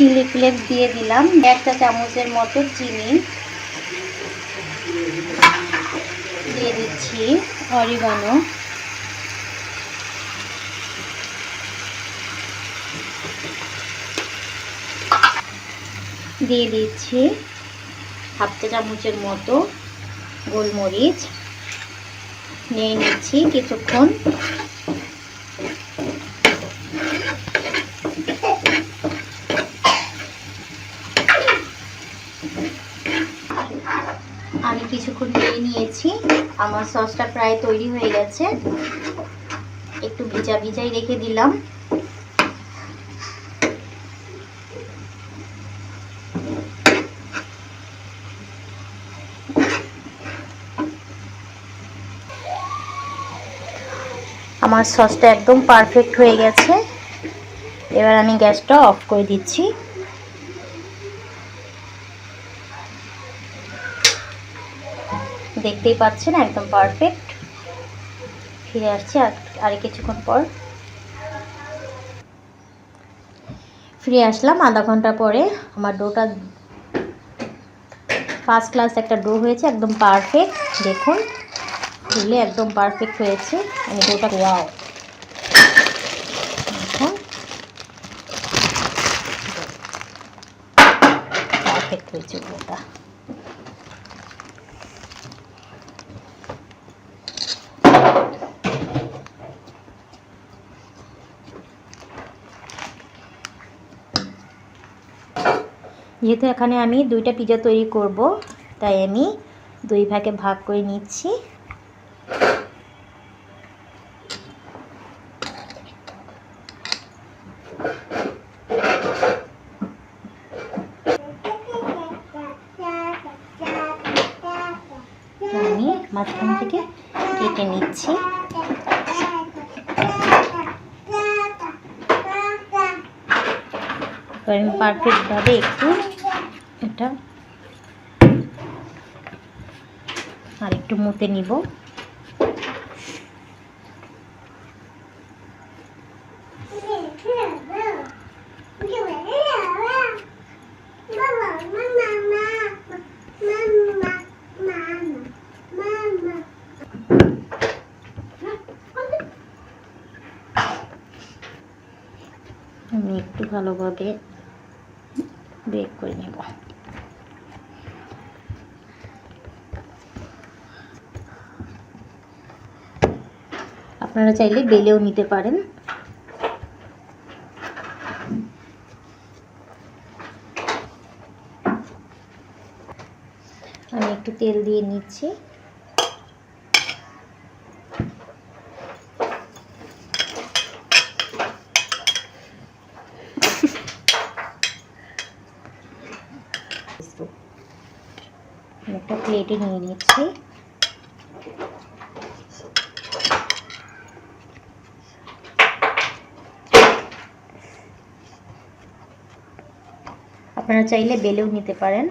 Chilli flakes দিয়ে দিলাম, 1 চা চামচের মতো চিনি দিয়ে দিচ্ছি, অরিগানো দিয়ে দিচ্ছি, 1/2 চা চামচের মতো গোলমরিচ নিয়ে নিচ্ছি কিছুক্ষণ। আমি কিছুক্ষণ নিয়ে নিয়েছি, আমার সসটা প্রায় তৈরি হয়ে গেছে। একটু ভিজা ভিজাই রেখে দিলাম। আমার সসটা একদম পারফেক্ট হয়ে গেছে। এবার আমি গ্যাসটা অফ করে দিচ্ছি। দেখতেই পাচ্ছেন একদম পারফেক্ট। ফিরে আসছি আর কিছুক্ষণ পর। ফিরে আসলাম আধা ঘন্টা পরে। আমার ডোটা ফার্স্ট ক্লাস একটা ডো হয়েছে, একদম পারফেক্ট। দেখুন ফুলে একদম পারফেক্ট হয়েছে। আমি ডোটা ওয়াও, এখন পারফেক্ট হয়েছে ডোটা। যেহেতু এখানে আমি 2টা পিজা তৈরি করব, তাই আমি 2 ভাগে ভাগ করে নিচ্ছি। আমি মাঝখান থেকে কেটে নিচ্ছি। আমি পারফেক্টভাবে একটু এটা আর একটু মুতে নিব। আমি একটু ভালোভাবে বেক করে নেব। আপনারা চাইলে বেলেও নিতে পারেন। আমি একটু তেল দিয়ে নিচ্ছি। একটা প্লেটে নিয়ে নিচ্ছি। আপনারা চাইলে বেলেও নিতে পারেন।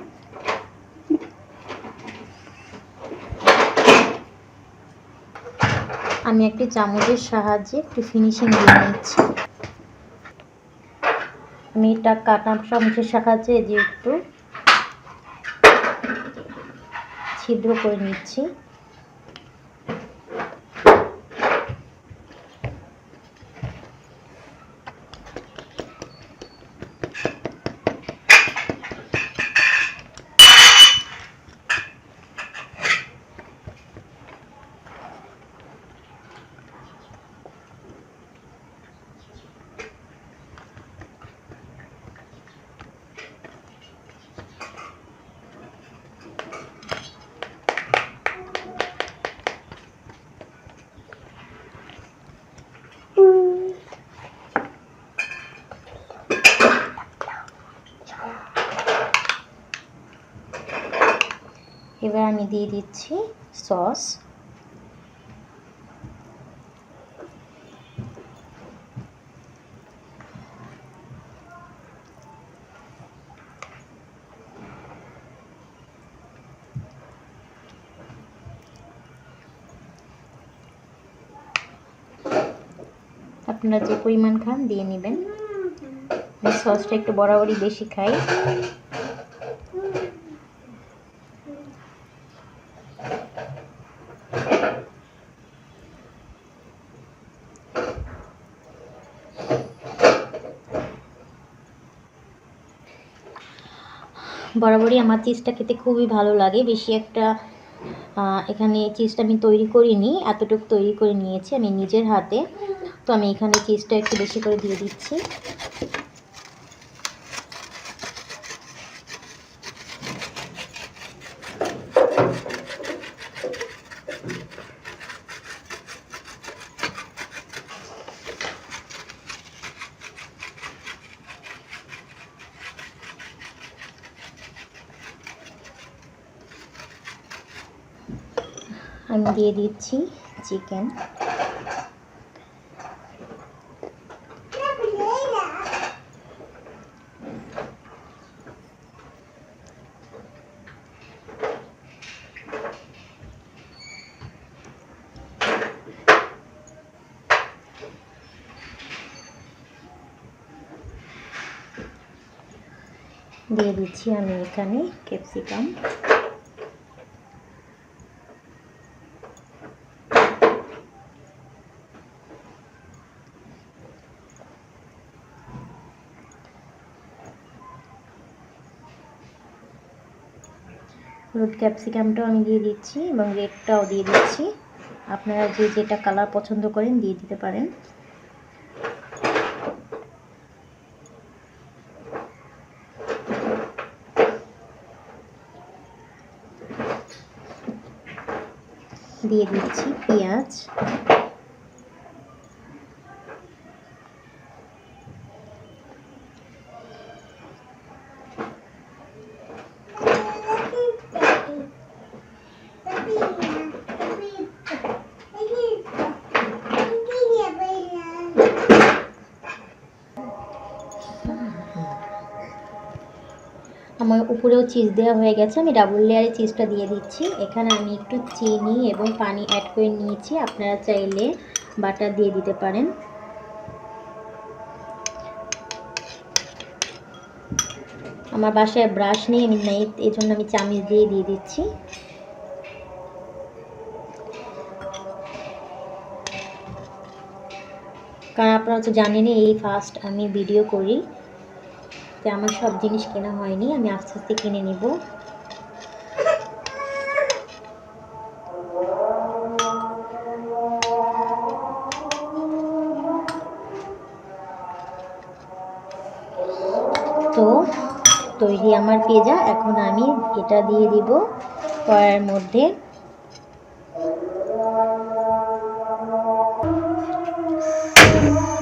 আমি একটি চামচের সাহায্যে একটু ফিনিশিং দিয়ে নিচ্ছি। আমি এটা কাটা চামচের সাহায্যে যে একটু ছিদ্র করে নিচ্ছি। এবার আমি দিয়ে দিচ্ছি সস। আপনারা যে পরিমাণ খান দিয়ে নেবেন। আমি সসটা একটু বরাবরই বেশি খাই। বরাবরই আমার চিজটা খেতে খুবই ভালো লাগে। বেশি একটা এখানে চিজটা আমি তৈরি করিনি, এতটুকু তৈরি করে নিয়েছি আমি নিজের হাতে। তো আমি এখানে চিজটা একটু বেশি করে দিয়ে দিচ্ছি। আমি দিয়ে দিচ্ছি চিকেন। দিয়ে দিচ্ছি আমি এখানে ক্যাপসিকাম। হলুদ ক্যাপসিকামটাও আমি দিয়ে দিচ্ছি এবং রেডটাও দিয়ে দিচ্ছি। আপনারা যে যেটা কালার পছন্দ করেন দিয়ে দিতে পারেন। দিয়ে দিচ্ছি পেঁয়াজ। আমার উপরেও চিজ দেওয়া হয়ে গেছে, আমি ডাবল লেয়ারে চিজটা দিয়ে দিচ্ছি। এখানে আমি একটু চিনি এবং পানি অ্যাড করে নিয়েছি, আপনারা চাইলে বাটার দিয়ে দিতে পারেন। আমার বাসায় ব্রাশ নেই, এই জন্য আমি চামচ দিয়ে দিচ্ছি। কারণ আপনারা তো জানেনই এই ফার্স্ট আমি ভিডিও করি, তো আমার সব জিনিস কেনা হয়নি, আমি আস্তে আস্তে কিনে নিব। তো তৈরি আমার পিৎজা। এখন আমি এটা দিয়ে দিব কড়াইয়ের মধ্যে।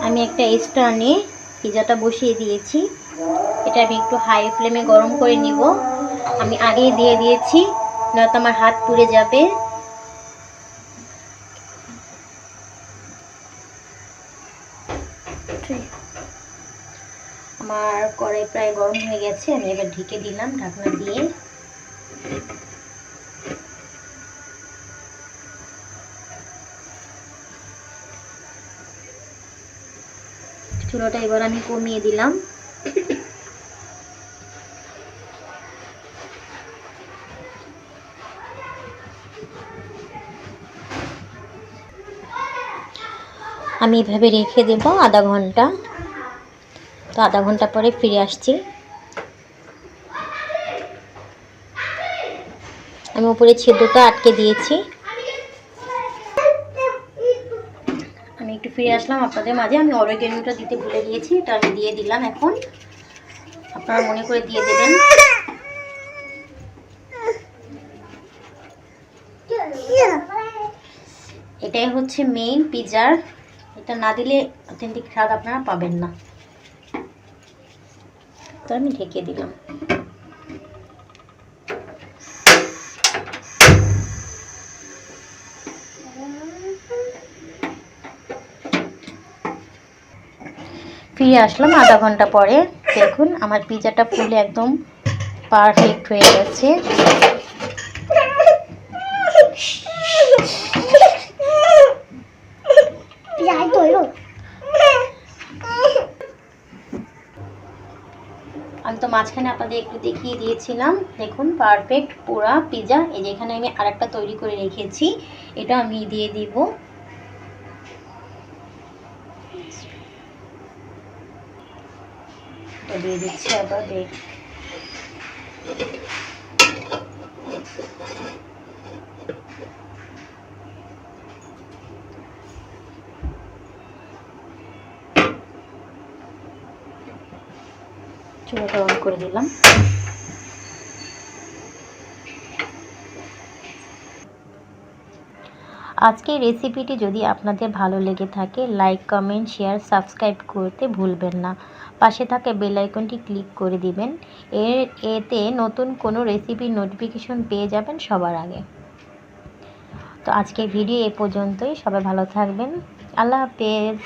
আমি একটা স্ট্যান্ডে পিৎজাটা বসিয়ে দিয়েছি। এটা আমি একটু হাই ফ্লেমে গরম করে নিব। আমি আগেই দিয়ে দিয়েছি, নয়তো আমার হাত পুড়ে যাবে। আমার কড়াই প্রায় গরম হয়ে গেছে, আমি এবার ঢেকে দিলাম ঢাকনা দিয়ে। চুলাটা এবার আমি কমিয়ে দিলাম। আমি এভাবে রেখে দেব আধা ঘন্টা। তো আধা ঘন্টা পরে ফিরে আসছি। আমি উপরে ছিদ্রটা আটকে দিয়েছি। আমি একটু ফিরে আসলাম আপনাদের মাঝে। আমি অরিগ্যানোটা দিতে ভুলে গিয়েছি, এটা আমি দিয়ে দিলাম। এখন আপনারা মনে করে দিয়ে দেবেন। এটাই হচ্ছে মেইন পিৎজার, এটা না দিলে অথেন্টিক স্বাদ আপনারা পাবেন না। তো আমি ঢেকে দিলাম। ফিরে আসলাম আধা ঘন্টা পরে। দেখুন আমার পিৎজাটা ফুলে একদম পারফেক্ট হয়ে গেছে। আমি তো মাঝখানে আপনাদের একটু দেখিয়ে দিয়েছিলাম। দেখুন পারফেক্ট পুরা পিৎজা। এই যে এখানে আমি আরেকটা তৈরি করে রেখেছি, এটা আমি দিয়ে দিব। এটা দিয়ে দিচ্ছি আবার দেখ। চুলাটা অন করে দিলাম। আজকের রেসিপিটি যদি আপনাদের ভালো লেগে থাকে, লাইক, কমেন্ট, শেয়ার, সাবস্ক্রাইব করতে ভুলবেন না। পাশে থাকা বেল আইকনটি ক্লিক করে দিবেন। এতে নতুন কোনো রেসিপির নোটিফিকেশন পেয়ে যাবেন সবার আগে। তো আজকের ভিডিও এ পর্যন্তই। সবাই ভালো থাকবেন। আল্লাহ হাফেজ।